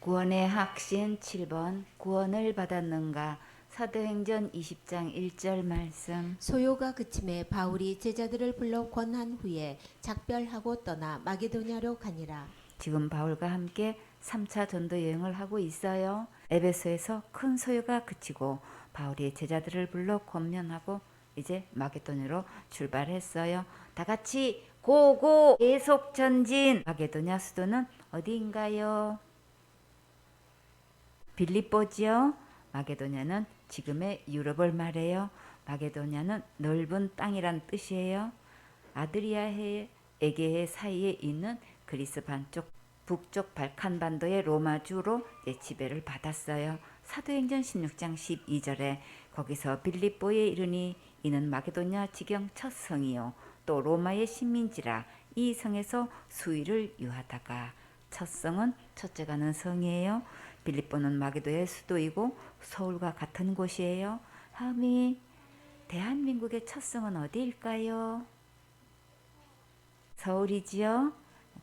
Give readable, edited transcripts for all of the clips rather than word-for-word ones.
구원의 확신 7번 구원을 받았는가. 사도행전 20장 1절 말씀. 소요가 그침에 바울이 제자들을 불러 권한 후에 작별하고 떠나 마게도냐로 가니라. 지금 바울과 함께 3차 전도 여행을 하고 있어요. 에베소에서 큰 소요가 그치고 바울이 제자들을 불러 권면하고 이제 마게도냐로 출발했어요. 다 같이 고고 계속 전진. 마게도냐 수도는 어디인가요? 빌립보지요. 마게도냐는 지금의 유럽을 말해요. 마게도냐는 넓은 땅이란 뜻이에요. 아드리아해 에게해 사이에 있는 그리스 반쪽 북쪽 발칸 반도의 로마주로 지배를 받았어요. 사도행전 16장 12절에 거기서 빌립보에 이르니 이는 마게도냐 지경 첫 성이요 또 로마의 식민지라 이 성에서 수일을 유하다가. 첫 성은 첫째 가는 성이에요. 빌립보는 마게도의 수도이고 서울과 같은 곳이에요. 하미, 대한민국의 첫 성은 어디일까요? 서울이지요.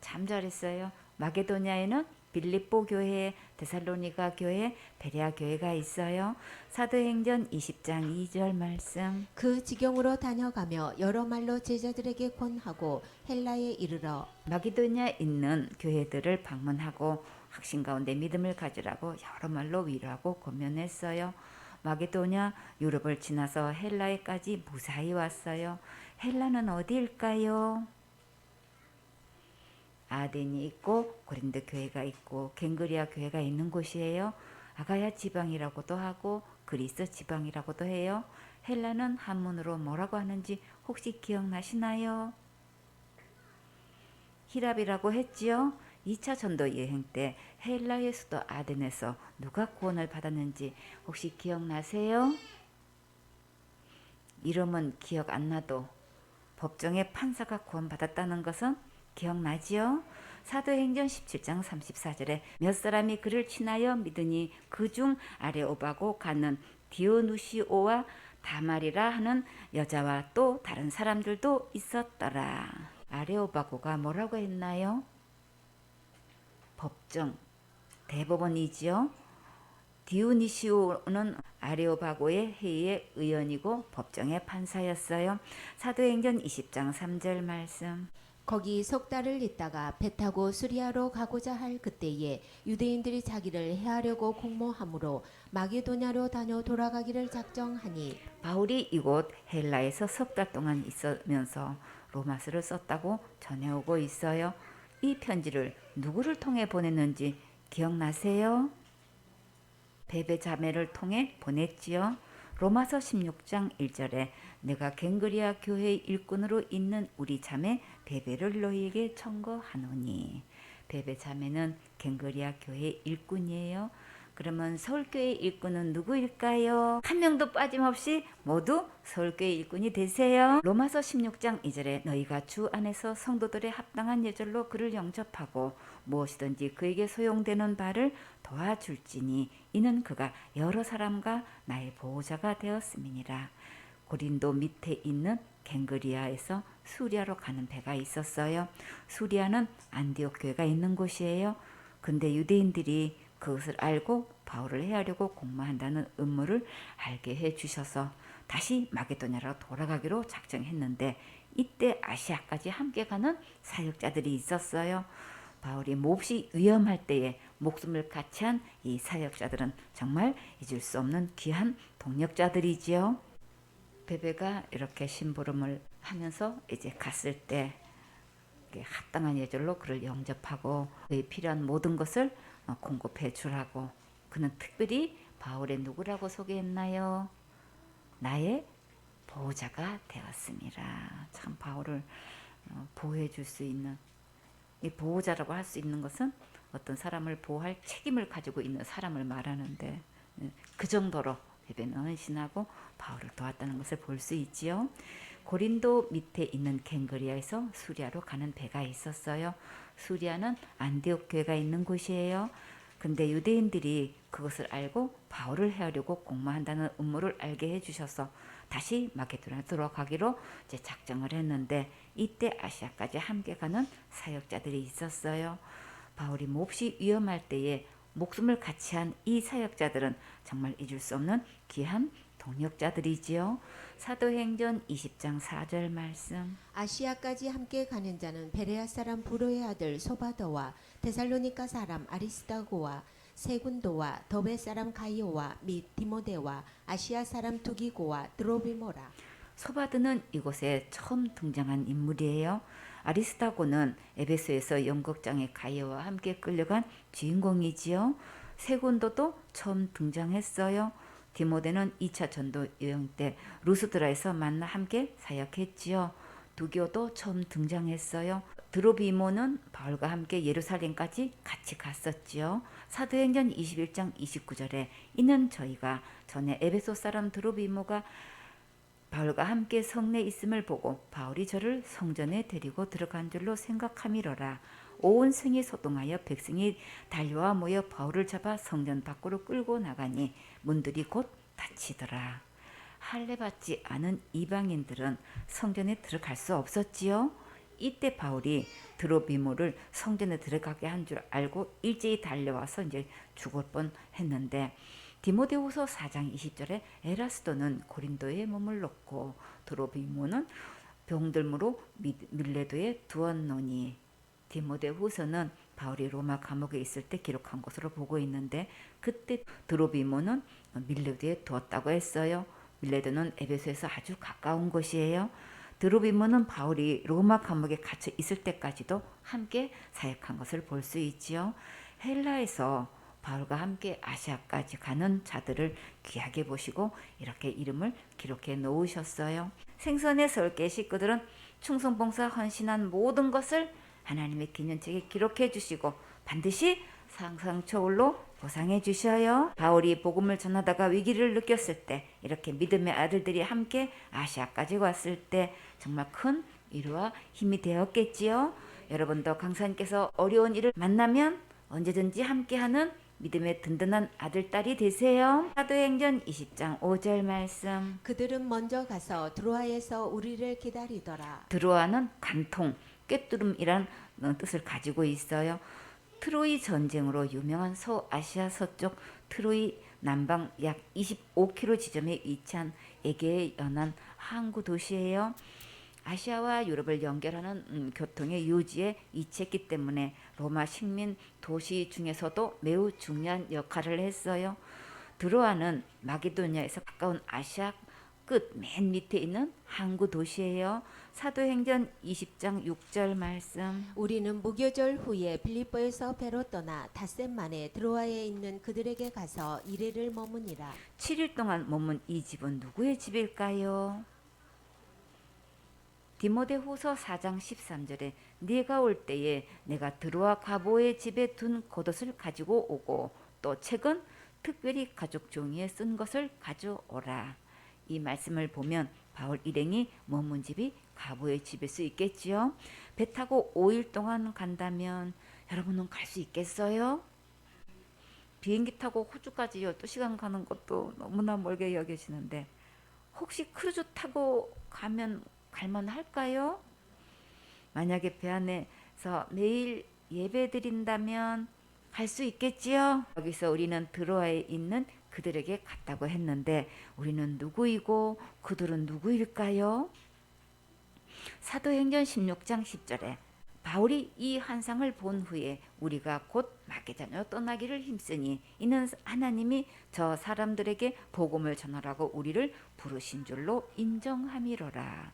참 잘했어요. 마게도냐에는 빌립보 교회, 데살로니가 교회, 베레아 교회가 있어요. 사도행전 20장 2절 말씀. 그 지경으로 다녀가며 여러 말로 제자들에게 권하고 헬라에 이르러 마게도냐에 있는 교회들을 방문하고 확신 가운데 믿음을 가지라고 여러 말로 위로하고 권면했어요. 마게도냐 유럽을 지나서 헬라에까지 무사히 왔어요. 헬라는 어디일까요? 아덴이 있고 고린도 교회가 있고 갱그리아 교회가 있는 곳이에요. 아가야 지방이라고도 하고 그리스 지방이라고도 해요. 헬라는 한문으로 뭐라고 하는지 혹시 기억나시나요? 히랍이라고 했지요. 2차 전도 여행 때 헬라의 수도 아덴에서 누가 구원을 받았는지 혹시 기억나세요? 이름은 기억 안 나도 법정의 판사가 구원받았다는 것은 기억나지요? 사도행전 17장 34절에 몇 사람이 그를 친하여 믿으니 그중 아레오바고 가는 디오누시오와 다말이라 하는 여자와 또 다른 사람들도 있었더라. 아레오바고가 뭐라고 했나요? 법정, 대법원이지요. 디오니시오는 아레오바고의 회의의 의원이고 법정의 판사였어요. 사도행전 20장 3절 말씀. 거기 석 달을 있다가 배 타고 수리아로 가고자 할 그때에 유대인들이 자기를 해하려고 공모하므로 마게도냐로 다녀 돌아가기를 작정하니 바울이 이곳 헬라에서 석 달 동안 있으면서 로마서를 썼다고 전해오고 있어요. 이 편지를 누구를 통해 보냈는지 기억나세요? 베베 자매를 통해 보냈지요. 로마서 16장 1절에 내가 갱그리아 교회의 일꾼으로 있는 우리 자매 베베를 너희에게 청거하노니. 베베 자매는 갱그리아 교회의 일꾼이에요. 그러면 서울교회 일꾼은 누구일까요? 한 명도 빠짐없이 모두 서울교회 일꾼이 되세요. 로마서 16장 2절에 너희가 주 안에서 성도들의 합당한 예절로 그를 영접하고 무엇이든지 그에게 소용되는 바를 도와줄지니 이는 그가 여러 사람과 나의 보호자가 되었음이니라. 고린도 밑에 있는 갱그리아에서 수리아로 가는 배가 있었어요. 수리아는 안디옥 교회가 있는 곳이에요. 근데 유대인들이 그것을 알고 바울을 해하려고 공모한다는 음모를 알게 해주셔서 다시 마게도냐로 돌아가기로 작정했는데 이때 아시아까지 함께 가는 사역자들이 있었어요. 바울이 몹시 위험할 때에 목숨을 바치한 이 사역자들은 정말 잊을 수 없는 귀한 동력자들이지요. 베베가 이렇게 심부름을 하면서 이제 갔을 때 합당한 예절로 그를 영접하고 그에 필요한 모든 것을 공급해 주라고. 그는 특별히 바울의 누구라고 소개했나요? 나의 보호자가 되었습니다. 참 바울을 보호해 줄 수 있는, 이 보호자라고 할 수 있는 것은 어떤 사람을 보호할 책임을 가지고 있는 사람을 말하는데 그 정도로 베베는 헌신하고 바울을 도왔다는 것을 볼 수 있지요. 고린도 밑에 있는 갱그리아에서 수리아로 가는 배가 있었어요. 수리아는 안디옥 교회가 있는 곳이에요. 근데 유대인들이 그것을 알고 바울을 해하려고 공모한다는 음모를 알게 해주셔서 다시 마게도냐로 들어가기로 이제 작정을 했는데 이때 아시아까지 함께 가는 사역자들이 있었어요. 바울이 몹시 위험할 때에 목숨을 같이 한 이 사역자들은 정말 잊을 수 없는 귀한 동역자들이지요. 사도행전 20장 4절 말씀. 아시아까지 함께 가는 자는 베레아 사람 브로의 아들 소바더와 데살로니가 사람 아리스다고와 세군도와 더베 사람 가이오와 및 디모데와 아시아 사람 두기고와 드로비모라. 소바드는 이곳에 처음 등장한 인물이에요. 아리스타고는 에베소에서 연극장의 가이오와 함께 끌려간 주인공이지요. 세군도도 처음 등장했어요. 디모데는 2차 전도 여행 때 루스드라에서 만나 함께 사역했지요. 두교도 처음 등장했어요. 드로비모는 바울과 함께 예루살렘까지 같이 갔었지요. 사도행전 21장 29절에 이는 저희가 전에 에베소 사람 드로비모가 바울과 함께 성내에 있음을 보고 바울이 저를 성전에 데리고 들어간 줄로 생각함이로라. 온 성이 소동하여 백성이 달려와 모여 바울을 잡아 성전 밖으로 끌고 나가니 문들이 곧 닫히더라. 할례받지 않은 이방인들은 성전에 들어갈 수 없었지요. 이때 바울이 드로비모를 성전에 들어가게 한 줄 알고 일제히 달려와서 이제 죽을 뻔했는데, 디모데후서 4장 20절에 에라스도는 고린도에 몸을 놓고 드로비모는 병들므로 밀레도에 두었노니, 디모데후서는 바울이 로마 감옥에 있을 때 기록한 것으로 보고 있는데, 그때 드로비모는 밀레도에 두었다고 했어요. 밀레도는 에베소에서 아주 가까운 곳이에요. 드로비모는 바울이 로마 감옥에 갇혀 있을 때까지도 함께 사역한 것을 볼 수 있지요. 헬라에서 바울과 함께 아시아까지 가는 자들을 귀하게 보시고 이렇게 이름을 기록해 놓으셨어요. 생선의 설계 식구들은 충성봉사 헌신한 모든 것을 하나님의 기념책에 기록해 주시고 반드시 상상초월로 보상해 주셔요. 바울이 복음을 전하다가 위기를 느꼈을 때, 이렇게 믿음의 아들들이 함께 아시아까지 왔을 때 정말 큰 위로와 힘이 되었겠지요. 여러분도 강사님께서 어려운 일을 만나면 언제든지 함께하는 믿음의 든든한 아들, 딸이 되세요. 사도행전 20장 5절 말씀. 그들은 먼저 가서 드로아에서 우리를 기다리더라. 드로아는 간통, 꿰뚫음이란 뜻을 가지고 있어요. 트로이 전쟁으로 유명한 서아시아 서쪽 트로이 남방 약 25km 지점에 위치한 에게에 연안 항구 도시예요. 아시아와 유럽을 연결하는 교통의 요지에 위치했기 때문에 로마 식민 도시 중에서도 매우 중요한 역할을 했어요. 드로아는 마게도니아에서 가까운 아시아 끝 맨 밑에 있는 항구 도시예요. 사도행전 20장 6절 말씀. 우리는 무교절 후에 빌립보에서 배로 떠나 닷새 만에 드로아에 있는 그들에게 가서 이레를 머무니라. 7일 동안 머문 이 집은 누구의 집일까요? 디모데후서 4장 13절에 네가 올 때에 내가 드로아 가보의 집에 둔 겉옷을 가지고 오고 또 책은 특별히 가죽 종이에 쓴 것을 가져오라. 이 말씀을 보면 바울 일행이 머문 집이 가보의 집일 수 있겠지요. 배 타고 5일 동안 간다면 여러분은 갈 수 있겠어요? 비행기 타고 호주까지 12시간 가는 것도 너무나 멀게 여겨지는데 혹시 크루즈 타고 가면 갈만할까요? 만약에 배 안에서 매일 예배 드린다면 갈 수 있겠지요? 여기서 우리는 드로아에 있는 그들에게 갔다고 했는데 우리는 누구이고 그들은 누구일까요? 사도행전 16장 10절에 바울이 이 환상을 본 후에 우리가 곧 마게도냐로 떠나기를 힘쓰니 이는 하나님이 저 사람들에게 복음을 전하라고 우리를 부르신 줄로 인정함이로라.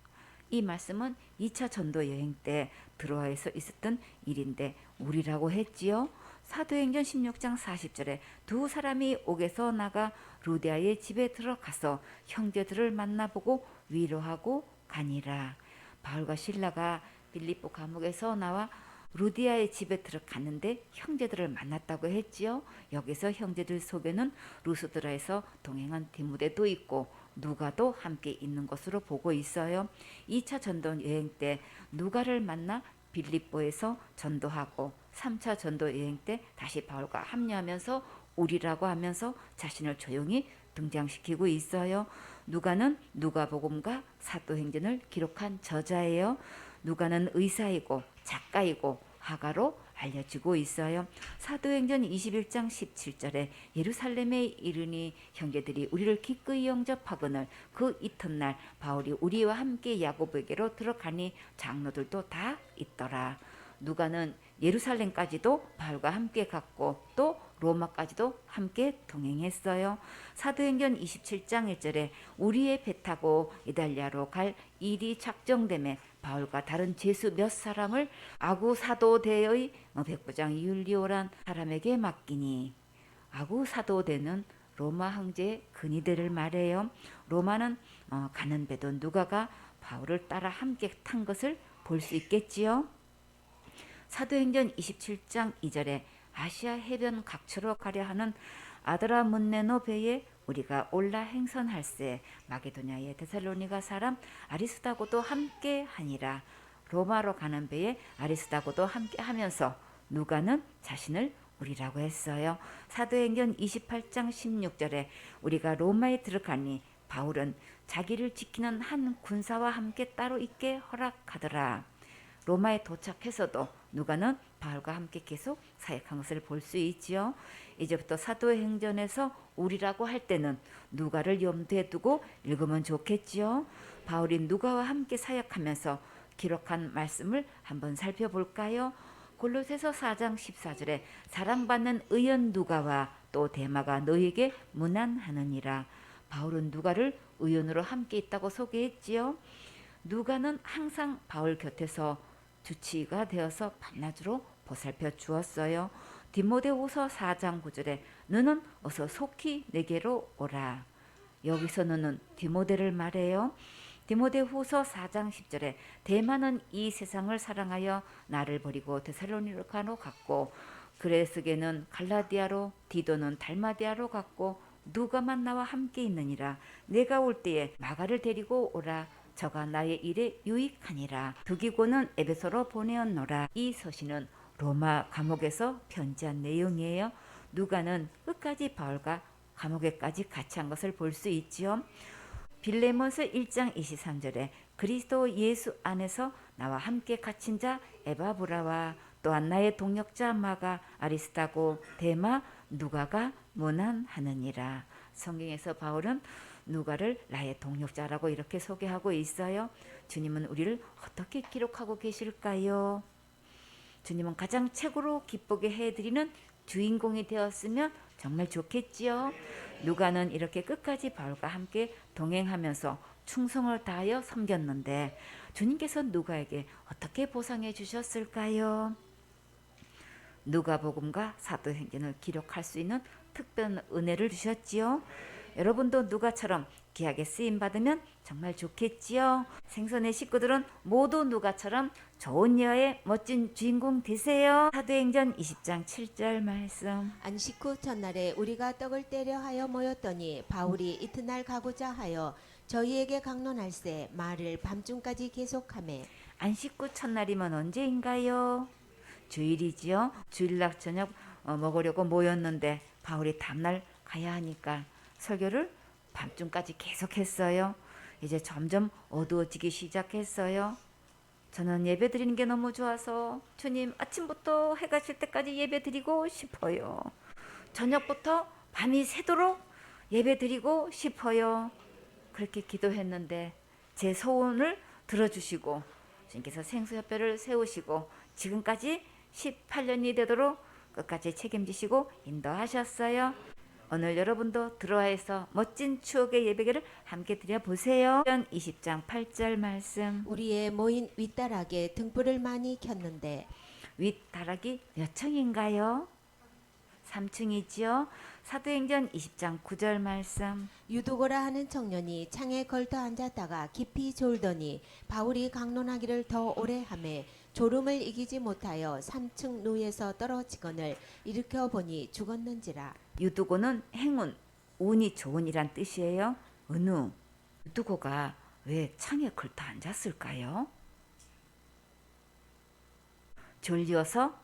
이 말씀은 2차 전도 여행 때 드로아에서 있었던 일인데 우리라고 했지요. 사도행전 16장 40절에 두 사람이 옥에서 나가 루디아의 집에 들어가서 형제들을 만나보고 위로하고 가니라. 바울과 실라가 빌립보 감옥에서 나와 루디아의 집에 들어갔는데 형제들을 만났다고 했지요. 여기서 형제들 속에는 루스드라에서 동행한 디모데도 있고 누가도 함께 있는 것으로 보고 있어요. 2차 전도 여행 때 누가를 만나 빌립보에서 전도하고 3차 전도 여행 때 다시 바울과 합류하면서 우리라고 하면서 자신을 조용히 등장시키고 있어요. 누가는 누가복음과 사도행전을 기록한 저자예요. 누가는 의사이고 작가이고 화가로 알려주고 있어요. 사도행전 21장 17절에 예루살렘에 이르니 형제들이 우리를 기꺼이 영접하거늘 그 이튿날 바울이 우리와 함께 야고보에게로 들어가니 장로들도 다 있더라. 누가는 예루살렘까지도 바울과 함께 갔고 또 로마까지도 함께 동행했어요. 사도행전 27장 1절에 우리의 배 타고 이달리아로 갈 일이 작정됨에 바울과 다른 제수 몇 사람을 아구 사도대의 백부장 율리오란 사람에게 맡기니, 아구 사도대는 로마 황제 근위대를 말해요. 로마는 가는 배도 누가가 바울을 따라 함께 탄 것을 볼 수 있겠지요. 사도행전 27장 2절에 아시아 해변 각처로 가려 하는 아드라문네노 배에 우리가 올라 행선할세 마게도냐의 데살로니가 사람 아리스다고도 함께 하니라. 로마로 가는 배에 아리스다고도 함께 하면서 누가는 자신을 우리라고 했어요. 사도행전 28장 16절에 우리가 로마에 들어가니 바울은 자기를 지키는 한 군사와 함께 따로 있게 허락하더라. 로마에 도착해서도 누가는 바울과 함께 계속 사역한 것을 볼 수 있지요. 이제부터 사도행전에서 우리라고 할 때는 누가를 염두에 두고 읽으면 좋겠지요. 바울이 누가와 함께 사역하면서 기록한 말씀을 한번 살펴볼까요? 골로새서 4장 14절에 사랑받는 의원 누가와 또 데마가 너희에게 문안하느니라. 바울은 누가를 의원으로 함께 있다고 소개했지요. 누가는 항상 바울 곁에서 주치의가 되어서 밤낮으로 보살펴 주었어요. 디모데후서 4장 9절에 너는 어서 속히 내게로 오라. 여기서 너는 디모데를 말해요. 디모데후서 4장 10절에 대마는 이 세상을 사랑하여 나를 버리고 데살로니가로 갔고 그레스게는 갈라디아로 디도는 달마디아로 갔고 누가만 나와 함께 있느니라. 내가 올 때에 마가를 데리고 오라. 저가 나의 일에 유익하니라. 두기고는 에베소로 보내었노라. 이 서신은 로마 감옥에서 편지한 내용이에요. 누가는 끝까지 바울과 감옥에까지 같이 한 것을 볼 수 있지요. 빌레몬서 1장 23절에 그리스도 예수 안에서 나와 함께 갇힌 자 에바브라와 또한 나의 동역자 마가 아리스타고 데마 누가가 문안하느니라. 성경에서 바울은 누가를 나의 동역자라고 이렇게 소개하고 있어요. 주님은 우리를 어떻게 기록하고 계실까요? 주님은 가장 최고로 기쁘게 해드리는 주인공이 되었으면 정말 좋겠지요. 누가는 이렇게 끝까지 바울과 함께 동행하면서 충성을 다하여 섬겼는데 주님께서 누가에게 어떻게 보상해 주셨을까요? 누가복음과 사도행전을 기록할 수 있는 특별한 은혜를 주셨지요. 여러분도 누가처럼 귀하게 쓰임 받으면 정말 좋겠지요. 생선의 식구들은 모두 누가처럼 좋은 여의 멋진 주인공 되세요. 사도행전 20장 7절 말씀. 안식 후 첫날에 우리가 떡을 떼려 하여 모였더니 바울이 이튿날 가고자 하여 저희에게 강론할세 말을 밤중까지 계속하매. 안식 후 첫날이면 언제인가요? 주일이지요. 주일날 저녁 먹으려고 모였는데 바울이 다음날 가야 하니까 설교를 밤중까지 계속했어요. 이제 점점 어두워지기 시작했어요. 저는 예배 드리는 게 너무 좋아서 주님 아침부터 해가 질 때까지 예배 드리고 싶어요. 저녁부터 밤이 새도록 예배 드리고 싶어요. 그렇게 기도했는데 제 소원을 들어주시고 주님께서 생수협회를 세우시고 지금까지 18년이 되도록 끝까지 책임지시고 인도하셨어요. 오늘 여러분도 들어와서 멋진 추억의 예배를 함께 드려보세요. 20장 8절 말씀. 우리의 모인 윗다락에 등불을 많이 켰는데. 윗다락이 몇 층인가요? 3층이지요. 사도행전 20장 9절 말씀. 유두고라 하는 청년이 창에 걸터 앉았다가 깊이 졸더니 바울이 강론하기를 더 오래 하매 졸음을 이기지 못하여 3층 누에서 떨어지거늘 일으켜 보니 죽었는지라. 유두고는 행운, 운이 좋은이란 뜻이에요. 은우. 유두고가 왜 창에 걸터 앉았을까요? 졸려서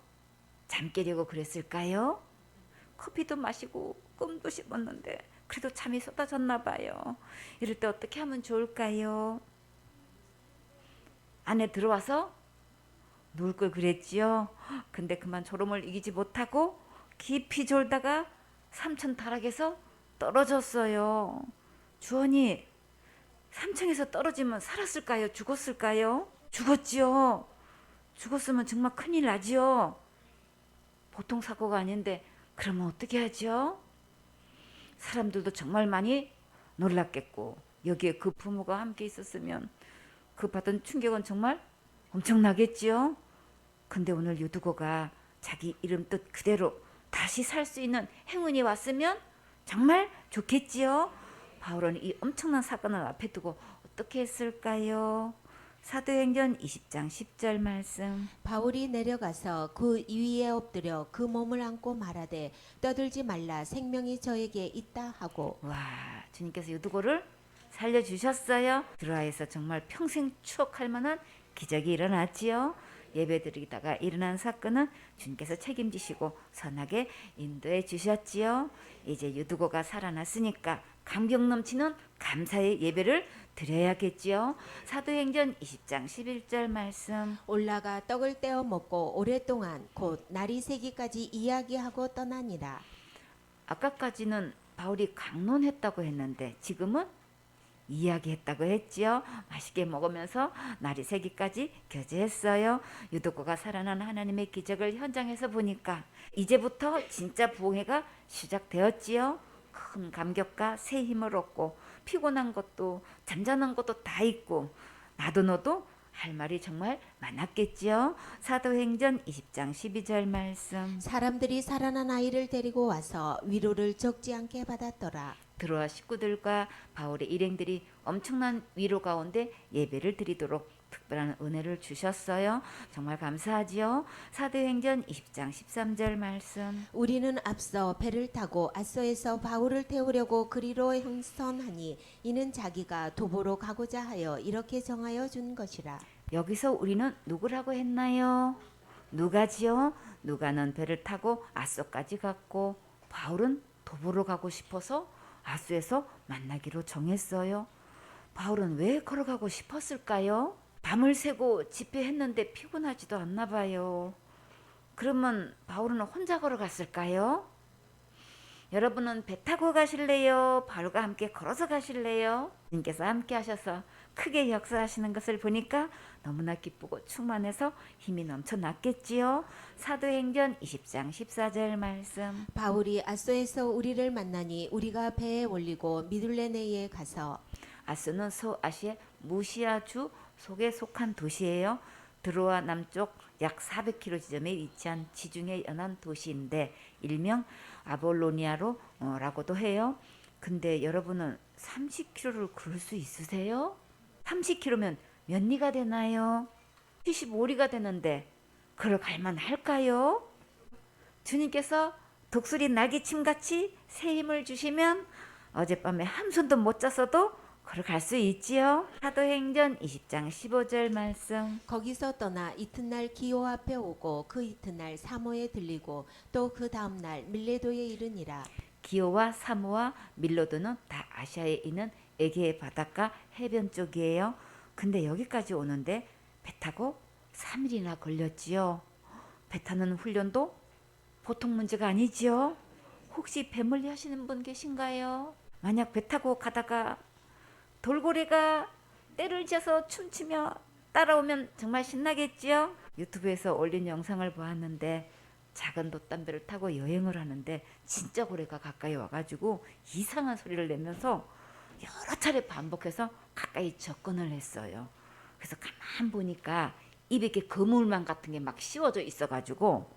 잠 깨려고 그랬을까요? 커피도 마시고 꿈도 씹었는데 그래도 잠이 쏟아졌나 봐요. 이럴 때 어떻게 하면 좋을까요? 안에 들어와서 누울 걸 그랬지요. 근데 그만 졸음을 이기지 못하고 깊이 졸다가 삼천 타락에서 떨어졌어요. 주원이 3층에서 떨어지면 살았을까요? 죽었을까요? 죽었지요. 죽었으면 정말 큰일 나지요. 보통 사고가 아닌데 그러면 어떻게 하죠? 사람들도 정말 많이 놀랐겠고 여기에 그 부모가 함께 있었으면 그 받은 충격은 정말 엄청나겠지요. 근데 오늘 유두고가 자기 이름 뜻 그대로 다시 살 수 있는 행운이 왔으면 정말 좋겠지요. 바울은 이 엄청난 사건을 앞에 두고 어떻게 했을까요? 사도행전 20장 10절 말씀. 바울이 내려가서 그 위에 엎드려 그 몸을 안고 말하되 떠들지 말라 생명이 저에게 있다 하고. 와, 주님께서 유두고를 살려주셨어요. 드라에서 정말 평생 추억할 만한 기적이 일어났지요. 예배드리다가 일어난 사건은 주님께서 책임지시고 선하게 인도해 주셨지요. 이제 유두고가 살아났으니까 감격 넘치는 감사의 예배를 드려야겠지요. 사도행전 20장 11절 말씀. 올라가 떡을 떼어 먹고 오랫동안 곧 날이 새기까지 이야기하고 떠나니라. 아까까지는 바울이 강론했다고 했는데 지금은 이야기했다고 했지요. 맛있게 먹으면서 날이 새기까지 교제했어요. 유독고가 살아난 하나님의 기적을 현장에서 보니까 이제부터 진짜 부흥회가 시작되었지요. 큰 감격과 새 힘을 얻고 피곤한 것도 잔잔한 것도 다 있고 나도 너도 할 말이 정말 많았겠지요. 사도행전 20장 12절 말씀. 사람들이 살아난 아이를 데리고 와서 위로를 적지 않게 받았더라. 드로아 식구들과 바울의 일행들이 엄청난 위로 가운데 예배를 드리도록 특별한 은혜를 주셨어요. 정말 감사하지요. 사도행전 20장 13절 말씀. 우리는 앞서 배를 타고 아소에서 바울을 태우려고 그리로 행선하니 이는 자기가 도보로 가고자 하여 이렇게 정하여 준 것이라. 여기서 우리는 누구라고 했나요? 누가지요. 누가는 배를 타고 아소까지 갔고 바울은 도보로 가고 싶어서 아소에서 만나기로 정했어요. 바울은 왜 걸어가고 싶었을까요? 밤을 새고 집회했는데 피곤하지도 않나 봐요. 그러면 바울은 혼자 걸어갔을까요? 여러분은 배 타고 가실래요? 바울과 함께 걸어서 가실래요? 주님께서 함께 하셔서 크게 역사하시는 것을 보니까 너무나 기쁘고 충만해서 힘이 넘쳐났겠지요. 사도행전 20장 14절 말씀. 바울이 아소에서 우리를 만나니 우리가 배에 올리고 미둘레네에 가서. 아스는 소아시아 무시아주 속에 속한 도시예요. 드로아 남쪽 약 400km 지점에 위치한 지중해 연안 도시인데 일명 아볼로니아로라고도 해요. 근데 여러분은 30km를 걸을 수 있으세요? 30km면 몇 리가 되나요? 75리가 되는데 걸어갈 만할까요? 주님께서 독수리 날개침같이 새 힘을 주시면 어젯밤에 한숨도 못 잤어도 걸어갈 수 있지요. 사도행전 20장 15절 말씀. 거기서 떠나 이튿날 기호 앞에 오고 그 이튿날 사모에 들리고 또 그 다음날 밀레도에 이르니라. 기오와 사모와 밀로도는 다 아시아에 있는 에게의 바닷가 해변 쪽이에요. 근데 여기까지 오는데 배 타고 3일이나 걸렸지요. 배 타는 훈련도 보통 문제가 아니지요. 혹시 배멀리 하시는 분 계신가요? 만약 배 타고 가다가 돌고래가 떼를 지어서 춤추며 따라오면 정말 신나겠지요. 유튜브에서 올린 영상을 보았는데 작은 돛담배를 타고 여행을 하는데 진짜 고래가 가까이 와가지고 이상한 소리를 내면서 여러 차례 반복해서 가까이 접근을 했어요. 그래서 가만 보니까 입에 이렇게 거물망 같은 게 막 씌워져 있어가지고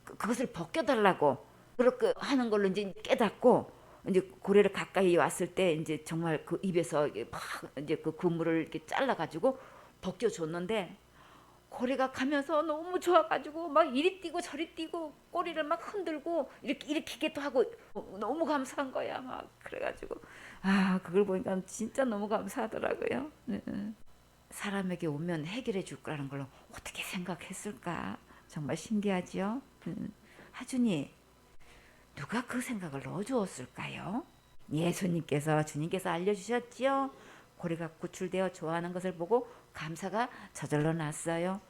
그것을 벗겨달라고 그렇게 하는 걸로 이제 깨닫고 이제 고래를 가까이 왔을 때 이제 정말 그 입에서 막 이제 그 그물을 이렇게 잘라가지고 벗겨줬는데 고래가 가면서 너무 좋아가지고 막 이리 뛰고 저리 뛰고 꼬리를 막 흔들고 이렇게 일으키기도 하고 너무 감사한 거야. 막 그래가지고 그걸 보니까 진짜 너무 감사하더라고요. 사람에게 오면 해결해 줄 거라는 걸 어떻게 생각했을까? 정말 신기하죠. 하준이 누가 그 생각을 넣어주었을까요? 예수님께서 주님께서 알려주셨지요. 고래가 구출되어 좋아하는 것을 보고 감사가 저절로 났어요.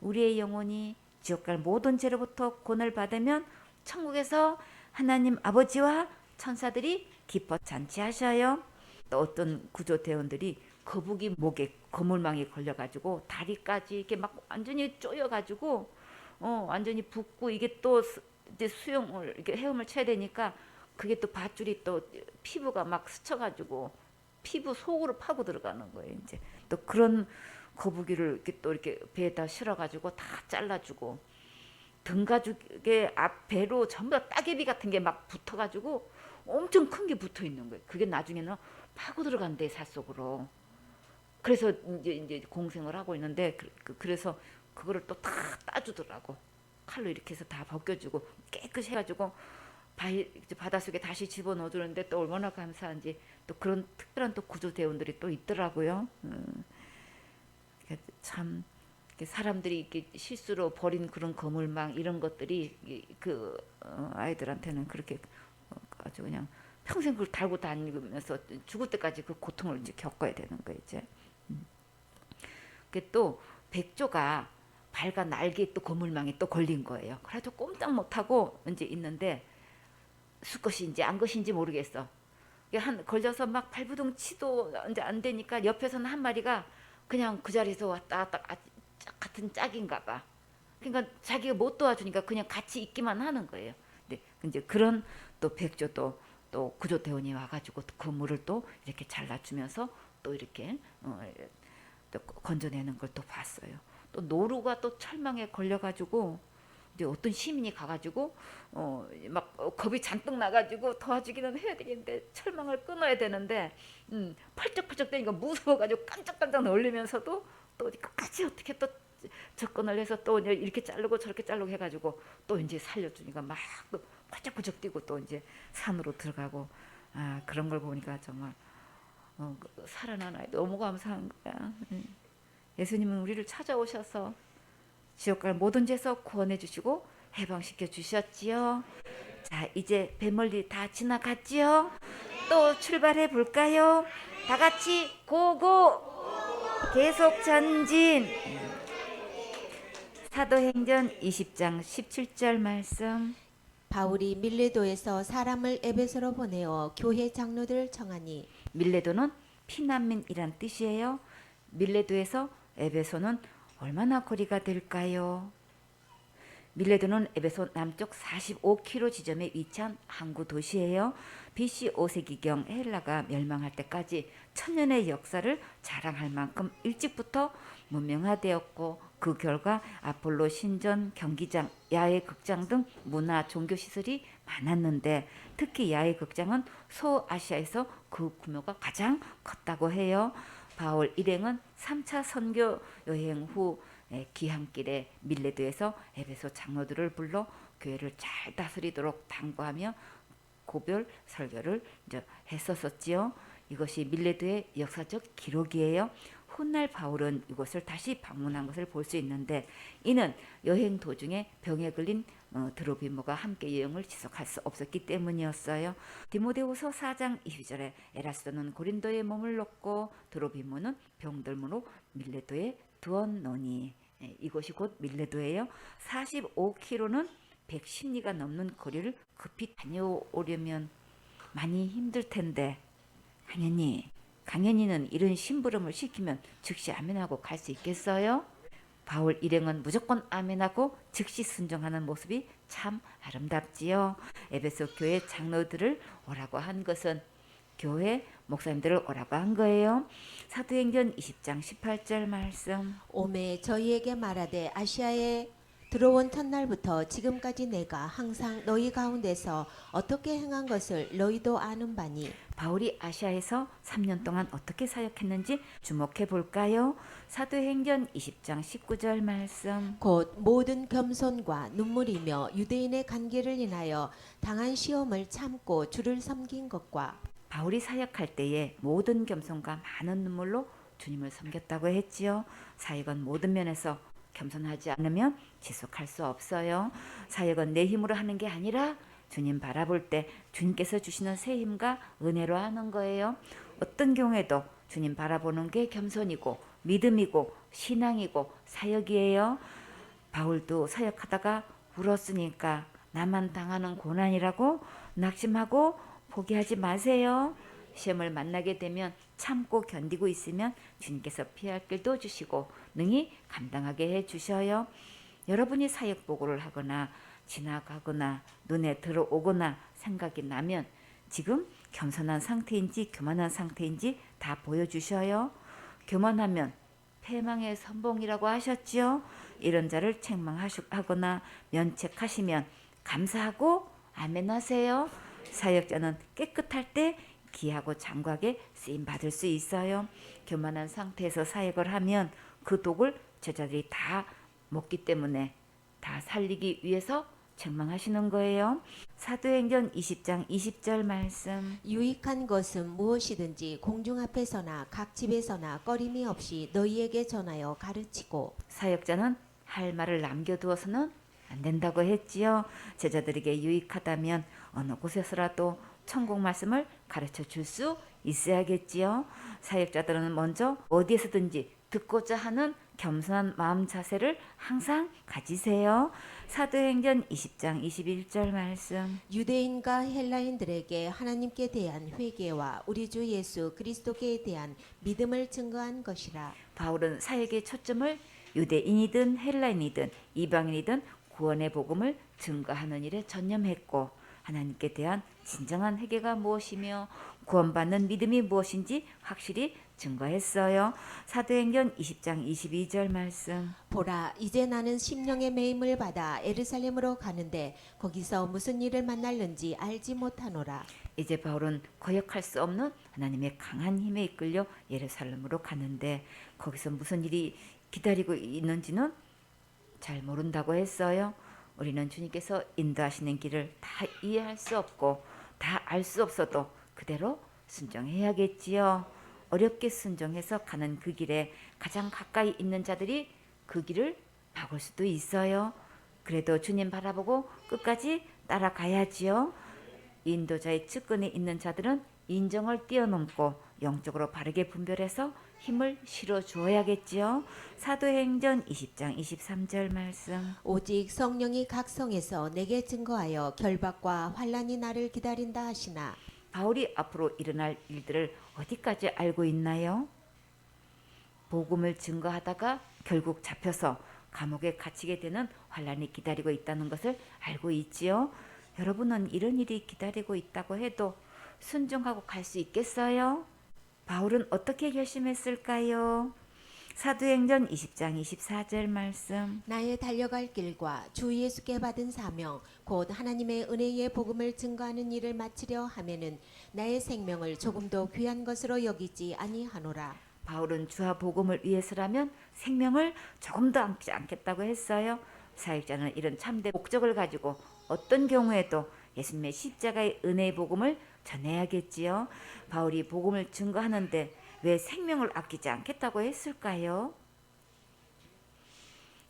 우리의 영혼이 지옥 갈 모든 죄로부터 구원을 받으면 천국에서 하나님 아버지와 천사들이 기뻐 잔치하셔요. 또 어떤 구조대원들이 거북이 목에 거물망이 걸려가지고 다리까지 이렇게 막 완전히 쪼여가지고 완전히 붓고 이게 또 이제 수영을 이렇게 헤엄을 쳐야 되니까 그게 또 밧줄이 또 피부가 막 스쳐가지고 피부 속으로 파고 들어가는 거예요. 이제 또 그런 거북이를 이렇게 또 이렇게 배에다 실어가지고 다 잘라주고 등 가죽의 앞 배로 전부 다 따개비 같은 게 막 붙어가지고 엄청 큰 게 붙어 있는 거예요. 그게 나중에는 파고 들어간대 살 속으로. 그래서 이제 공생을 하고 있는데 그래서 그거를 또 다 따주더라고. 칼로 이렇게 해서 다 벗겨주고 깨끗이 해가지고 바닷속에 다시 집어넣어주는데 또 얼마나 감사한지 또 그런 특별한 또 구조대원들이 또 있더라고요. 참 사람들이 이렇게 실수로 버린 그런 거물망 이런 것들이 그 아이들한테는 그렇게 아주 그냥 평생 그걸 달고 다니면서 죽을 때까지 그 고통을 이제 겪어야 되는 거예요. 이제 또 백조가 발과 날개에 또 거물망에 또 걸린 거예요. 그래도 꼼짝 못하고 이제 있는데 수컷인지 안 것인지 모르겠어. 한 걸려서 막 발부둥 치도 이제 안 되니까 옆에서는 한 마리가 그냥 그 자리에서 왔다 갔다 같은 짝인가 봐. 그러니까 자기가 못 도와주니까 그냥 같이 있기만 하는 거예요. 근데 이제 그런 또 백조도 또 구조대원이 와가지고 그 물을 또 이렇게 잘라주면서 또 이렇게 또 건져내는 걸 또 봤어요. 또 노루가 또 철망에 걸려가지고 이제 어떤 시민이 가가지고 막 겁이 잔뜩 나가지고 도와주기는 해야 되겠는데 철망을 끊어야 되는데 펄쩍펄쩍 되니까 무서워가지고 깜짝깜짝 놀리면서도 또 끝까지 어떻게 또 접근을 해서 또 이렇게 자르고 저렇게 자르고 해가지고 또 이제 살려주니까 막 또 펄쩍펄쩍 뛰고 또 이제 산으로 들어가고 그런 걸 보니까 정말 살아난 아이 너무 감사한 거야. 예수님은 우리를 찾아오셔서 지옥 갈 모든 죄에서 구원해 주시고 해방시켜 주셨지요. 자, 이제 배멀리 다 지나갔지요. 또 출발해 볼까요? 다 같이 고고 계속 전진. 사도행전 20장 17절 말씀. 바울이 밀레도에서 사람을 에베소로 보내어 교회 장로들을 청하니 밀레도는 피난민이란 뜻이에요. 밀레도에서 에베소는 얼마나 거리가 될까요? 밀레도는 에베소 남쪽 45km 지점에 위치한 항구 도시예요. BC 5세기경 헬라가 멸망할 때까지 천년의 역사를 자랑할 만큼 일찍부터 문명화되었고 그 결과 아폴로 신전, 경기장, 야외 극장 등 문화 종교 시설이 많았는데 특히 야외 극장은 소아시아에서 그 규모가 가장 컸다고 해요. 바울 일행은 3차 선교 여행 후 귀향길에 밀레도에서 에베소 장로들을 불러 교회를 잘 다스리도록 당부하며 고별 설교를 이제 했었지요. 이것이 밀레도의 역사적 기록이에요. 훗날 바울은 이곳을 다시 방문한 것을 볼 수 있는데 이는 여행 도중에 병에 걸린 드로비모가 함께 여행을 지속할 수 없었기 때문이었어요. 디모데후서 4장 22절에 에라스도는 고린도에 몸을 놓고 드로비모는 병들므로 밀레도에 두었노니 이곳이 곧 밀레도예요. 45km는 110리가 넘는 거리를 급히 다녀오려면 많이 힘들 텐데 강연이는 이런 심부름을 시키면 즉시 아멘하고 갈 수 있겠어요? 바울 일행은 무조건 아멘하고 즉시 순종하는 모습이 참 아름답지요. 에베소 교회 장로들을 오라고 한 것은 교회 목사님들을 오라고 한 거예요. 사도행전 20장 18절 말씀. 오매 저희에게 말하되 아시아에 들어온 첫날부터 지금까지 내가 항상 너희 가운데서 어떻게 행한 것을 너희도 아는 바니 바울이 아시아에서 3년 동안 어떻게 사역했는지 주목해 볼까요? 사도행전 20장 19절 말씀. 곧 모든 겸손과 눈물이며 유대인의 간계를 인하여 당한 시험을 참고 주를 섬긴 것과 바울이 사역할 때에 모든 겸손과 많은 눈물로 주님을 섬겼다고 했지요. 사역은 모든 면에서 겸손하지 않으면 지속할 수 없어요. 사역은 내 힘으로 하는 게 아니라 주님 바라볼 때 주님께서 주시는 새 힘과 은혜로 하는 거예요. 어떤 경우에도 주님 바라보는 게 겸손이고 믿음이고 신앙이고 사역이에요. 바울도 사역하다가 울었으니까 나만 당하는 고난이라고 낙심하고 포기하지 마세요. 시험을 만나게 되면 참고 견디고 있으면 주님께서 피할 길도 주시고 능히 감당하게 해주셔요. 여러분이 사역 보고를 하거나 지나가거나 눈에 들어오거나 생각이 나면 지금 겸손한 상태인지 교만한 상태인지 다 보여주셔요. 교만하면 패망의 선봉이라고 하셨지요. 이런 자를 책망하거나 면책하시면 감사하고 아멘 하세요. 사역자는 깨끗할 때 귀하고 장구하게 쓰임 받을 수 있어요. 교만한 상태에서 사역을 하면 그 독을 제자들이 다 먹기 때문에 다 살리기 위해서 책망하시는 거예요. 사도행전 20장 20절 말씀. 유익한 것은 무엇이든지 공중 앞에서나 각 집에서나 꺼림이 없이 너희에게 전하여 가르치고. 사역자는 할 말을 남겨두어서는 안 된다고 했지요. 제자들에게 유익하다면 어느 곳에서라도 천국 말씀을 가르쳐 줄 수 있어야겠지요. 사역자들은 먼저 어디에서든지 듣고자 하는 겸손한 마음 자세를 항상 가지세요. 사도행전 20장 21절 말씀. 유대인과 헬라인들에게 하나님께 대한 회개와 우리 주 예수 그리스도께 대한 믿음을 증거한 것이라. 바울은 사역의 초점을 유대인이든 헬라인이든 이방인이든 구원의 복음을 증거하는 일에 전념했고 하나님께 대한 진정한 회개가 무엇이며 구원받는 믿음이 무엇인지 확실히 증거했어요. 사도행전 20장 22절 말씀. 보라, 이제 나는 심령의 매임을 받아 예루살렘으로 가는데 거기서 무슨 일을 만날는지 알지 못하노라. 이제 바울은 거역할 수 없는 하나님의 강한 힘에 이끌려 예루살렘으로 가는데 거기서 무슨 일이 기다리고 있는지는 잘 모른다고 했어요. 우리는 주님께서 인도하시는 길을 다 이해할 수 없고 다 알 수 없어도 그대로 순종해야겠지요. 어렵게 순종해서 가는 그 길에 가장 가까이 있는 자들이 그 길을 막을 수도 있어요. 그래도 주님 바라보고 끝까지 따라가야지요. 인도자의 측근에 있는 자들은 인정을 뛰어넘고 영적으로 바르게 분별해서 힘을 실어 주어야겠지요. 사도행전 20장 23절 말씀. 오직 성령이 각 성에서 내게 증거하여 결박과 환란이 나를 기다린다 하시나. 바울이 앞으로 일어날 일들을 어디까지 알고 있나요? 복음을 증거하다가 결국 잡혀서 감옥에 갇히게 되는 환란이 기다리고 있다는 것을 알고 있지요. 여러분은 이런 일이 기다리고 있다고 해도 순종하고 갈 수 있겠어요? 바울은 어떻게 결심했을까요? 사도행전 20장 24절 말씀. 나의 달려갈 길과 주 예수께 받은 사명 곧 하나님의 은혜의 복음을 증거하는 일을 마치려 하면은 나의 생명을 조금도 귀한 것으로 여기지 아니하노라. 바울은 주와 복음을 위해서라면 생명을 조금도 아끼지 않겠다고 했어요. 사역자는 이런 참된 목적을 가지고 어떤 경우에도 예수님의 십자가의 은혜의 복음을 전해야겠지요. 바울이 복음을 증거하는데 왜 생명을 아끼지 않겠다고 했을까요?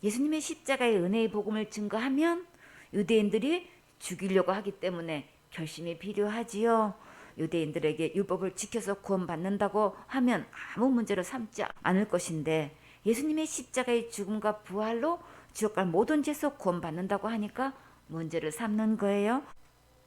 예수님의 십자가의 은혜의 복음을 증거하면 유대인들이 죽이려고 하기 때문에 결심이 필요하지요. 유대인들에게 율법을 지켜서 구원받는다고 하면 아무 문제로 삼지 않을 것인데 예수님의 십자가의 죽음과 부활로 지옥갈 모든 죄에서 구원받는다고 하니까 문제를 삼는 거예요.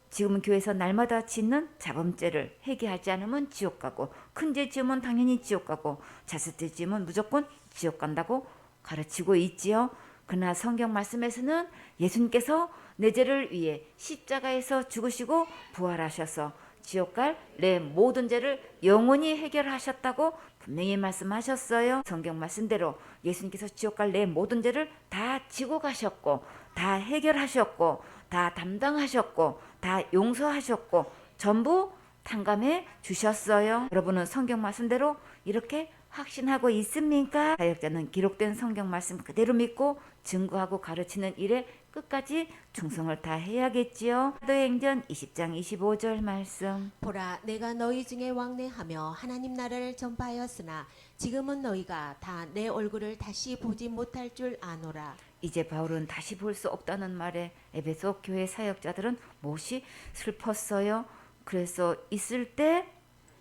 지금은 교회에서 날마다 짓는 자범죄를 회개하지 않으면 지옥 가고 큰 죄 지으면 당연히 지옥 가고 자칫죄 지으면 무조건 지옥 간다고 가르치고 있지요. 그러나 성경 말씀에서는 예수님께서 내 죄를 위해 십자가에서 죽으시고 부활하셔서 지옥 갈 내 모든 죄를 영원히 해결하셨다고 분명히 말씀하셨어요. 성경 말씀대로 예수님께서 지옥 갈 내 모든 죄를 다 지고 가셨고 다 해결하셨고 다 담당하셨고 다 용서하셨고 전부 탕감해 주셨어요. 여러분은 성경 말씀대로 이렇게 확신하고 있습니까? 사역자는 기록된 성경 말씀 그대로 믿고 증거하고 가르치는 일에 끝까지 충성을 다해야겠지요. 사도행전 20장 25절 말씀. 보라, 내가 너희 중에 왕래하며 하나님 나라를 전파하였으나 지금은 너희가 다 내 얼굴을 다시 보지 못할 줄 아노라. 이제 바울은 다시 볼 수 없다는 말에 에베소 교회 사역자들은 몹시 슬펐어요. 그래서 있을 때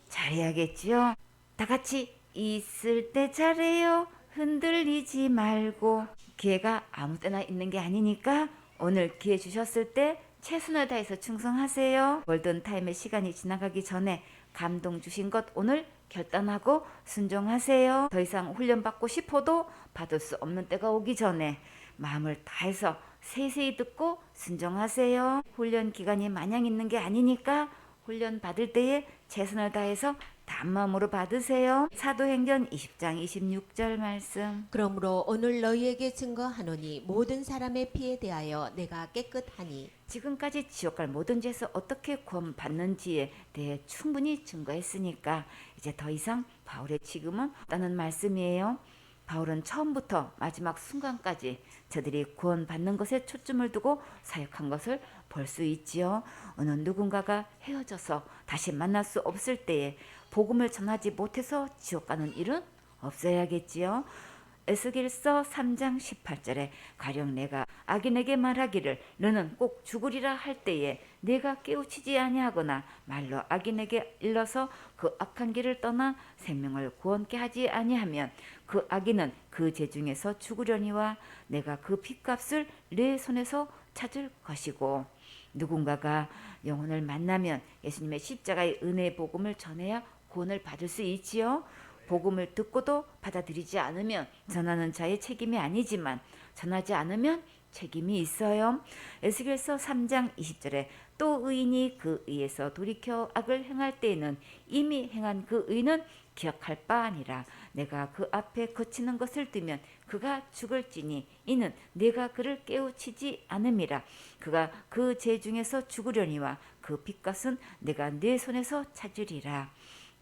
잘해야겠지요. 다 같이 있을 때 잘해요. 흔들리지 말고 기회가 아무 때나 있는 게 아니니까 오늘 기회 주셨을 때 최선을 다해서 충성하세요. 골든타임의 시간이 지나가기 전에 감동 주신 것 오늘 결단하고 순종하세요. 더 이상 훈련받고 싶어도 받을 수 없는 때가 오기 전에 마음을 다해서 세세히 듣고 순종하세요. 훈련 기간이 마냥 있는 게 아니니까 훈련 받을 때에 최선을 다해서 단마음으로 받으세요. 사도행전 20장 26절 말씀. 그러므로 오늘 너희에게 증거하노니 모든 사람의 피에 대하여 내가 깨끗하니. 지금까지 지옥 갈 모든 죄에서 어떻게 구원받는지에 대해 충분히 증거했으니까 이제 더 이상 바울의 지금은 없다는 말씀이에요. 바울은 처음부터 마지막 순간까지 저들이 구원받는 것에 초점을 두고 사역한 것을 볼 수 있지요. 어느 누군가가 헤어져서 다시 만날 수 없을 때에 복음을 전하지 못해서 지옥 가는 일은 없어야겠지요. 에스겔서 3장 18절에 가령 내가 악인에게 말하기를 너는 꼭 죽으리라 할 때에 내가 깨우치지 아니하거나 말로 악인에게 일러서 그 악한 길을 떠나 생명을 구원케 하지 아니하면 그 악인은 그 죄 중에서 죽으려니와 내가 그 핏값을 내 손에서 찾을 것이고. 누군가가 영혼을 만나면 예수님의 십자가의 은혜의 복음을 전해야 구원을 받을 수 있지요. 복음을 듣고도 받아들이지 않으면 전하는 자의 책임이 아니지만 전하지 않으면 책임이 있어요. 에스겔서 3장 20절에 또 의인이 그 의에서 돌이켜 악을 행할 때에는 이미 행한 그 의는 기억할 바 아니라 내가 그 앞에 거치는 것을 뜨면 그가 죽을지니 이는 내가 그를 깨우치지 않음이라. 그가 그 죄 중에서 죽으려니와 그 핏값은 내가 내 손에서 찾으리라.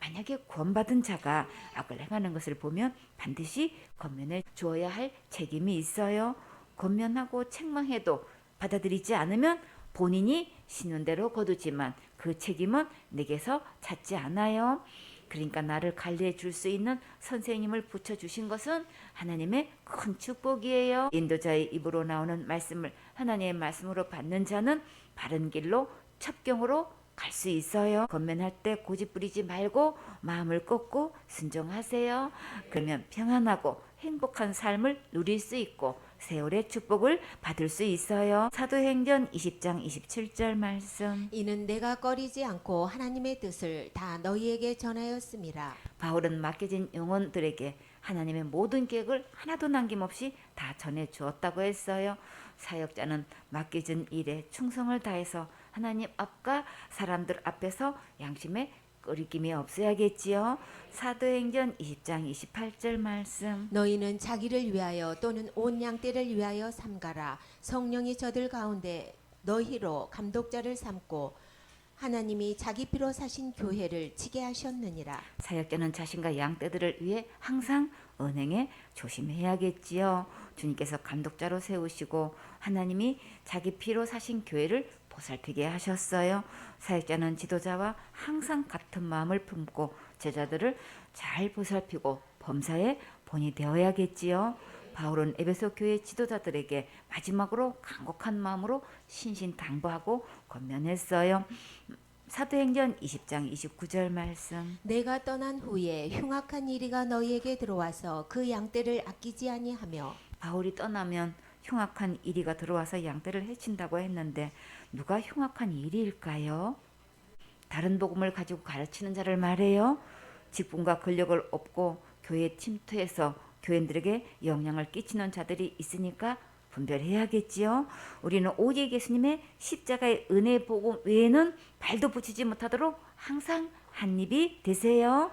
만약에 구원받은 자가 악을 행하는 것을 보면 반드시 권면해 주어야 할 책임이 있어요. 권면하고 책망해도 받아들이지 않으면 본인이 신운대로 거두지만 그 책임은 내게서 찾지 않아요. 그러니까 나를 관리해 줄 수 있는 선생님을 붙여주신 것은 하나님의 큰 축복이에요. 인도자의 입으로 나오는 말씀을 하나님의 말씀으로 받는 자는 바른 길로 첩경으로 갈 수 있어요. 권면할 때 고집 부리지 말고 마음을 꺾고 순종하세요. 그러면 평안하고 행복한 삶을 누릴 수 있고 세월의 축복을 받을 수 있어요. 사도행전 20장 27절 말씀. 이는 내가 꺼리지 않고 하나님의 뜻을 다 너희에게 전하였음이라. 바울은 맡겨진 영혼들에게 하나님의 모든 계획을 하나도 남김없이 다 전해 주었다고 했어요. 사역자는 맡겨진 일에 충성을 다해서 하나님 앞과 사람들 앞에서 양심에 거리낌이 없어야겠지요. 사도행전 20장 28절 말씀. 너희는 자기를 위하여 또는 온 양떼를 위하여 삼가라. 성령이 저들 가운데 너희로 감독자를 삼고 하나님이 자기 피로 사신 교회를 지게 하셨느니라. 사역자는 자신과 양떼들을 위해 항상 언행에 조심해야겠지요. 주님께서 감독자로 세우시고 하나님이 자기 피로 사신 교회를 보살피게 하셨어요. 사역자는 지도자와 항상 같은 마음을 품고 제자들을 잘 보살피고 범사에 본이 되어야겠지요. 바울은 에베소 교회 지도자들에게 마지막으로 간곡한 마음으로 신신당부하고 권면했어요. 사도행전 20장 29절 말씀. 내가 떠난 후에 흉악한 이리가 너희에게 들어와서 그 양떼를 아끼지 아니하며. 바울이 떠나면 흉악한 이리가 들어와서 양떼를 해친다고 했는데 누가 흉악한 이리일까요? 다른 복음을 가지고 가르치는 자를 말해요. 직분과 권력을 얻고 교회에 침투해서 교인들에게 영향을 끼치는 자들이 있으니까 분별해야겠지요. 우리는 오직 예수님의 십자가의 은혜 복음 외에는 발도 붙이지 못하도록 항상 한 입이 되세요.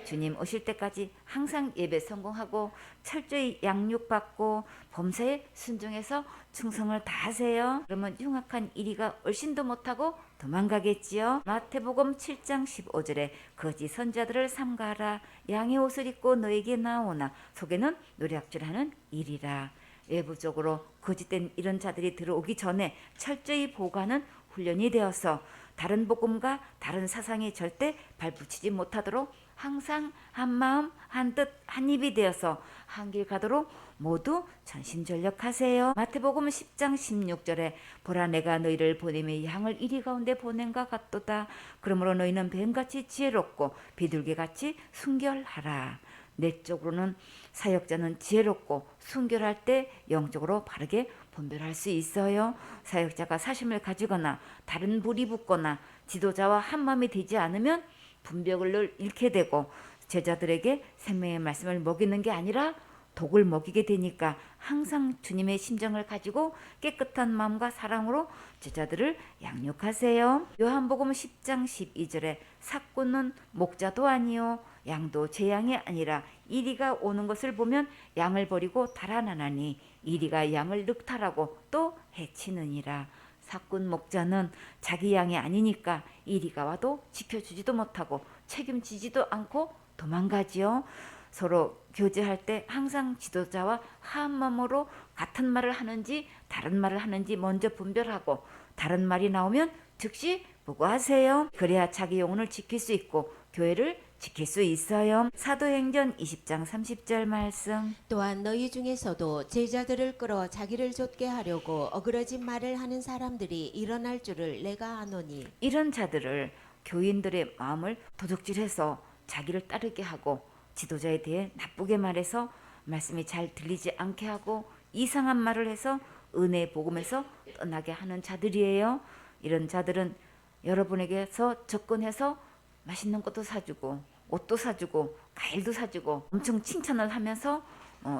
주님 오실 때까지 항상 예배 성공하고 철저히 양육받고 범사에 순종해서 충성을 다하세요. 그러면 흉악한 이리가 얼씬도 못하고 도망가겠지요. 마태복음 7장 15절에 거짓 선자들을 삼가라. 양의 옷을 입고 너에게 나오나 속에는 노략질하는 일이라. 외부적으로 거짓된 이런 자들이 들어오기 전에 철저히 보호하는 훈련이 되어서 다른 복음과 다른 사상이 절대 발붙이지 못하도록 항상 한마음 한뜻 한입이 되어서 한길 가도록 모두 전심전력하세요. 마태복음 10장 16절에 보라 내가 너희를 보내며 양을 이리 가운데 보낸과 같도다. 그러므로 너희는 뱀같이 지혜롭고 비둘기같이 순결하라. 내적으로는 사역자는 지혜롭고 순결할 때 영적으로 바르게 분별할 수 있어요. 사역자가 사심을 가지거나 다른 불이 붙거나 지도자와 한마음이 되지 않으면 분별을 잃게 되고 제자들에게 생명의 말씀을 먹이는 게 아니라 독을 먹이게 되니까 항상 주님의 심정을 가지고 깨끗한 마음과 사랑으로 제자들을 양육하세요. 요한복음 10장 12절에 삭구는 목자도 아니요 양도 제 양이 아니라 이리가 오는 것을 보면 양을 버리고 달아나나니 이리가 양을 늑탈하고 또 해치느니라. 삭군 목자는 자기 양이 아니니까 이리가 와도 지켜주지도 못하고 책임지지도 않고 도망가지요. 서로 교제할 때 항상 지도자와 한마음으로 같은 말을 하는지 다른 말을 하는지 먼저 분별하고 다른 말이 나오면 즉시 보고하세요. 그래야 자기 영혼을 지킬 수 있고 교회를 지킬 수 있어요. 사도행전 20장 30절 말씀. 또한 너희 중에서도 제자들을 끌어 자기를 좇게 하려고 어그러진 말을 하는 사람들이 일어날 줄을 내가 아노니. 이런 자들을 교인들의 마음을 도둑질해서 자기를 따르게 하고 지도자에 대해 나쁘게 말해서 말씀이 잘 들리지 않게 하고 이상한 말을 해서 은혜 복음에서 떠나게 하는 자들이에요. 이런 자들은 여러분에게서 접근해서 맛있는 것도 사주고 옷도 사주고 과일도 사주고 엄청 칭찬을 하면서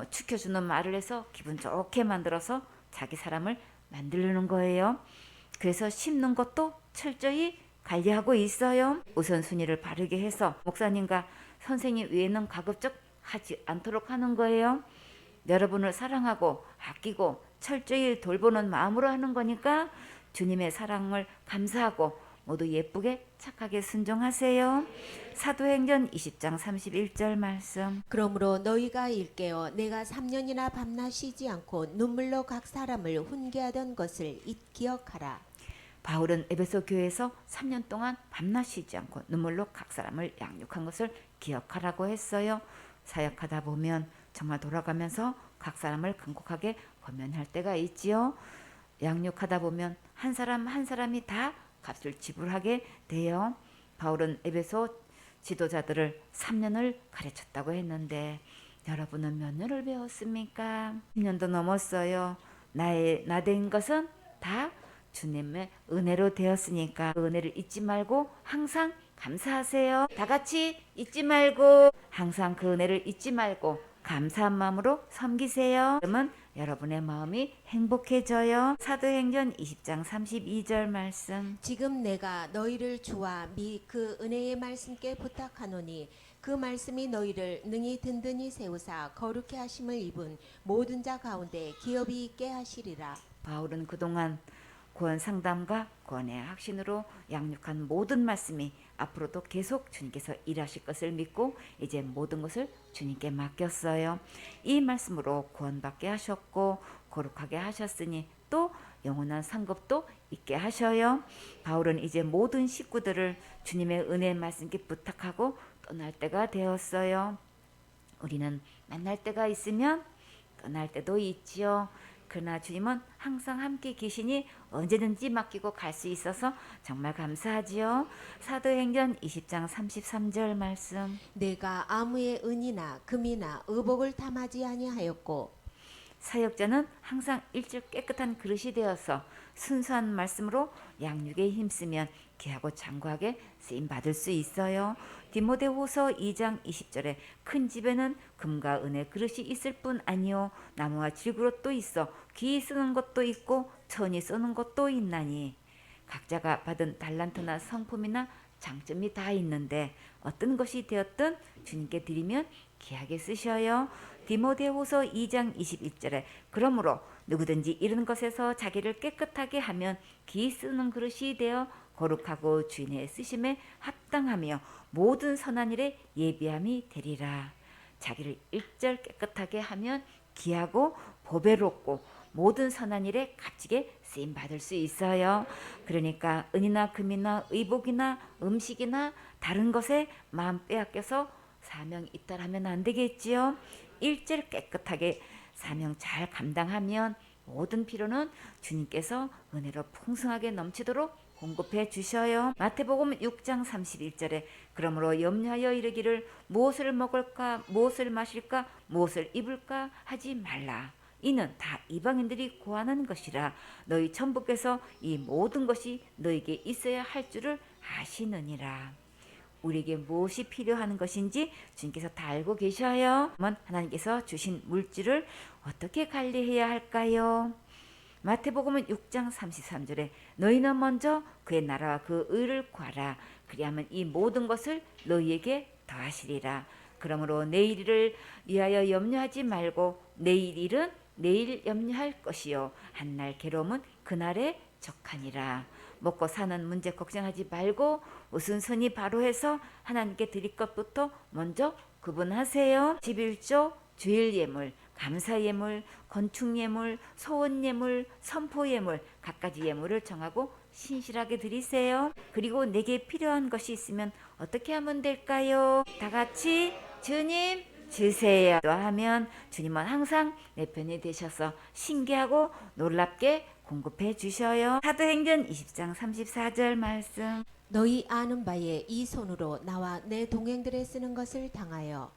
축혀주는 말을 해서 기분 좋게 만들어서 자기 사람을 만들려는 거예요. 그래서 심는 것도 철저히 관리하고 있어요. 우선순위를 바르게 해서 목사님과 선생님 외에는 가급적 하지 않도록 하는 거예요. 여러분을 사랑하고 아끼고 철저히 돌보는 마음으로 하는 거니까 주님의 사랑을 감사하고 모두 예쁘게 착하게 순종하세요. 사도행전 20장 31절 말씀. 그러므로 너희가 일깨어 내가 3년이나 밤낮 쉬지 않고 눈물로 각 사람을 훈계하던 것을 기억하라. 바울은 에베소 교회에서 3년 동안 밤낮 쉬지 않고 눈물로 각 사람을 양육한 것을 기억하라고 했어요. 사역하다 보면 정말 돌아가면서 각 사람을 간곡하게 권면할 때가 있지요. 양육하다 보면 한 사람 한 사람이 다 값을 지불하게 돼요. 바울은 에베소 지도자들을 3년을 가르쳤다고 했는데 여러분은 몇 년을 배웠습니까? 10년도 넘었어요. 나 된 것은 다 주님의 은혜로 되었으니까 그 은혜를 잊지 말고 항상 감사하세요. 다 같이 잊지 말고 항상 그 은혜를 잊지 말고 감사한 마음으로 섬기세요. 그러면 여러분의 마음이 행복해져요. 사도행전 20장 32절 말씀. 지금 내가 너희를 주와 미 그 은혜의 말씀께 부탁하노니 그 말씀이 너희를 능히 든든히 세우사 거룩해 하심을 입은 모든 자 가운데 기업이 있게 하시리라. 바울은 그동안 구원 상담과 구원의 확신으로 양육한 모든 말씀이 앞으로도 계속 주님께서 일하실 것을 믿고 이제 모든 것을 주님께 맡겼어요. 이 말씀으로 구원받게 하셨고 거룩하게 하셨으니 또 영원한 상급도 있게 하셔요. 바울은 이제 모든 식구들을 주님의 은혜의 말씀께 부탁하고 떠날 때가 되었어요. 우리는 만날 때가 있으면 떠날 때도 있지요. 그러나 주님은 항상 함께 계시니 언제든지 맡기고 갈 수 있어서 정말 감사하지요. 사도행전 20장 33절 말씀. 내가 아무의 은이나 금이나 의복을 탐하지 아니하였고. 사역자는 항상 일절 깨끗한 그릇이 되어서 순수한 말씀으로 양육에 힘쓰면 귀하고 장구하게 쓰임 받을 수 있어요. 디모데후서 2장 20절에 큰 집에는 금과 은의 그릇이 있을 뿐 아니요 나무와 질그릇도 있어 귀히 쓰는 것도 있고 천히 쓰는 것도 있나니. 각자가 받은 달란트나 성품이나 장점이 다 있는데 어떤 것이 되었든 주님께 드리면 귀하게 쓰셔요. 디모데후서 2장 21절에 그러므로 누구든지 이런 것에서 자기를 깨끗하게 하면 귀히 쓰는 그릇이 되어 거룩하고 주인의 쓰심에 합당하며 모든 선한 일에 예비함이 되리라. 자기를 일절 깨끗하게 하면 귀하고 보배롭고 모든 선한 일에 값지게 쓰임 받을 수 있어요. 그러니까 은이나 금이나 의복이나 음식이나 다른 것에 마음 빼앗겨서 사명 이탈하면 안 되겠지요. 일절 깨끗하게 사명 잘 감당하면 모든 필요는 주님께서 은혜로 풍성하게 넘치도록 공급해 주셔요. 마태복음 6장 31절에 그러므로 염려하여 이르기를 무엇을 먹을까 무엇을 마실까 무엇을 입을까 하지 말라. 이는 다 이방인들이 구하는 것이라. 너희 천부께서 이 모든 것이 너에게 있어야 할 줄을 아시느니라. 우리에게 무엇이 필요한 것인지 주님께서 다 알고 계셔요. 그러면 하나님께서 주신 물질을 어떻게 관리해야 할까요? 마태복음은 6장 33절에 너희는 먼저 그의 나라와 그 의를 구하라. 그리하면 이 모든 것을 너희에게 더하시리라. 그러므로 내일 일을 위하여 염려하지 말고 내일 일은 내일 염려할 것이요 한날 괴로움은 그날에 적하니라. 먹고 사는 문제 걱정하지 말고 우선순위 바로 해서 하나님께 드릴 것부터 먼저 구분하세요. 11조 주일 예물, 감사 예물, 건축 예물, 소원 예물, 선포 예물 갖가지 예물을 정하고 신실하게 드리세요. 그리고 내게 필요한 것이 있으면 어떻게 하면 될까요? 다 같이 주님 주세요 또 하면 주님은 항상 내 편이 되셔서 신기하고 놀랍게 공급해 주셔요. 사도행전 20장 34절 말씀. 너희 아는 바에 이 손으로 나와 내 동행들에 쓰는 것을 당하여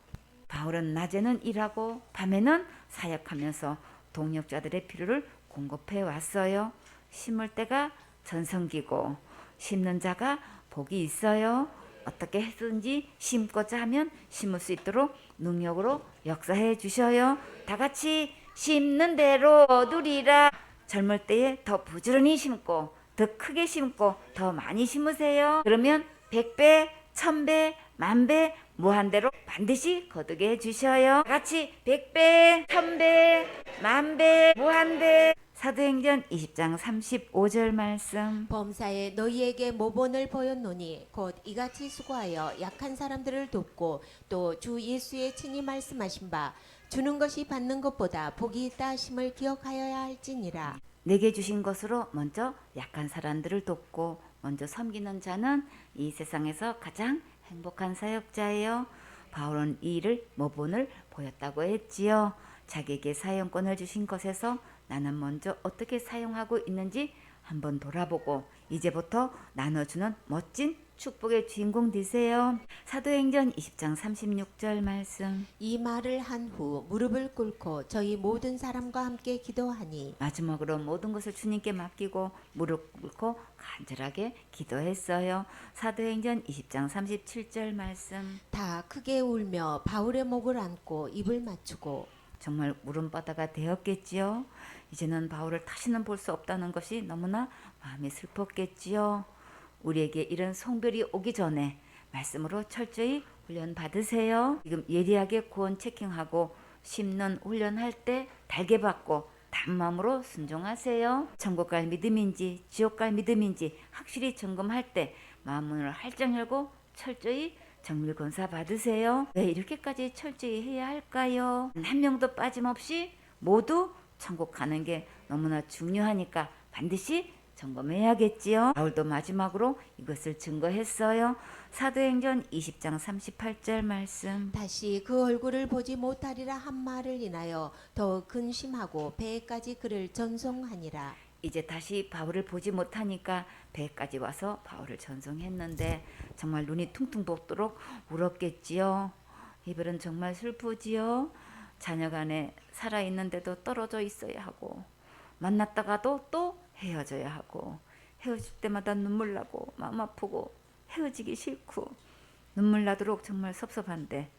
바울은 낮에는 일하고 밤에는 사역하면서 동역자들의 필요를 공급해 왔어요. 심을 때가 전성기고 심는 자가 복이 있어요. 어떻게 해서든지 심고자 하면 심을 수 있도록 능력으로 역사해 주셔요. 다 같이 심는 대로 누리라. 젊을 때에 더 부지런히 심고 더 크게 심고 더 많이 심으세요. 그러면 100배, 1000배, 만배, 무한대로 반드시 거두게 해주셔요. 같이 100배, 1000배, 만배, 무한대. 사도행전 20장 35절 말씀. 범사에 너희에게 모본을 보였노니 곧 이같이 수고하여 약한 사람들을 돕고 또 주 예수의 친히 말씀하신 바 주는 것이 받는 것보다 복이 있다 하심을 기억하여야 할지니라. 내게 주신 것으로 먼저 약한 사람들을 돕고 먼저 섬기는 자는 이 세상에서 가장 행복한 사역자예요. 바울은 이 일을 모본을 보였다고 했지요. 자기에게 사용권을 주신 것에서 나는 먼저 어떻게 사용하고 있는지 한번 돌아보고 이제부터 나눠주는 멋진 축복의 주인공 되세요. 사도행전 20장 36절 말씀. 이 말을 한 후 무릎을 꿇고 저희 모든 사람과 함께 기도하니 마지막으로 모든 것을 주님께 맡기고 무릎 꿇고 간절하게 기도했어요. 사도행전 20장 37절 말씀. 다 크게 울며 바울의 목을 안고 입을 맞추고 정말 울음바다가 되었겠지요. 이제는 바울을 다시는 볼 수 없다는 것이 너무나 마음이 슬펐겠지요. 우리에게 이런 성별이 오기 전에 말씀으로 철저히 훈련 받으세요. 지금 예리하게 구원 체킹하고 심는 훈련할 때 달게 받고 단마음으로 순종하세요. 천국 갈 믿음인지 지옥 갈 믿음인지 확실히 점검할 때 마음문을 활짝 열고 철저히 정밀검사 받으세요. 왜 이렇게까지 철저히 해야 할까요? 한 명도 빠짐없이 모두 천국 가는 게 너무나 중요하니까 반드시 점검해야겠지요. 바울도 마지막으로 이것을 증거했어요. 사도행전 20장 38절 말씀. 다시 그 얼굴을 보지 못하리라 한 말을 인하여 더욱 근심하고 배에까지 그를 전송하니라. 이제 다시 바울을 보지 못하니까 배까지 와서 바울을 전송했는데 정말 눈이 퉁퉁 붓도록 울었겠지요. 이별은 정말 슬프지요. 자녀간에 살아있는데도 떨어져 있어야 하고 만났다가도 또 헤어져야 하고 헤어질 때마다 눈물 나고 마음 아프고 헤어지기 싫고 눈물 나도록 정말 섭섭한데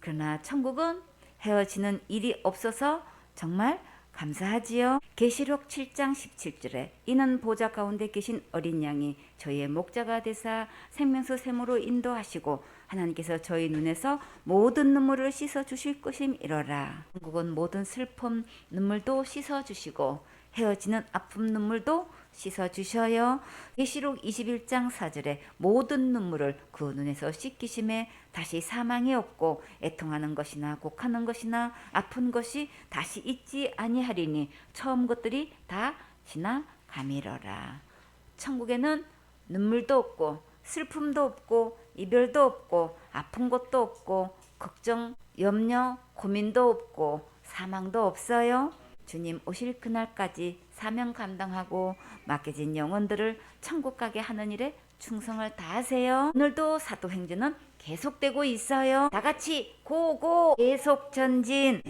그러나 천국은 헤어지는 일이 없어서 정말 감사하지요. 계시록 7장 17절에 이는 보좌 가운데 계신 어린 양이 저희의 목자가 되사 생명수 샘으로 인도하시고 하나님께서 저희 눈에서 모든 눈물을 씻어 주실 것임이로라. 천국은 모든 슬픔 눈물도 씻어 주시고 헤어지는 아픔 눈물도 씻어 주셔요. 계시록 21장 4절에 모든 눈물을 그 눈에서 씻기심에 다시 사망이 없고 애통하는 것이나 곡하는 것이나 아픈 것이 다시 있지 아니하리니 처음 것들이 다 지나가미러라. 천국에는 눈물도 없고 슬픔도 없고 이별도 없고 아픈 것도 없고 걱정, 염려, 고민도 없고 사망도 없어요. 주님 오실 그날까지 사명 감당하고 맡겨진 영혼들을 천국 가게 하는 일에 충성을 다하세요. 오늘도 사도행전은 계속되고 있어요. 다 같이 고고 계속 전진.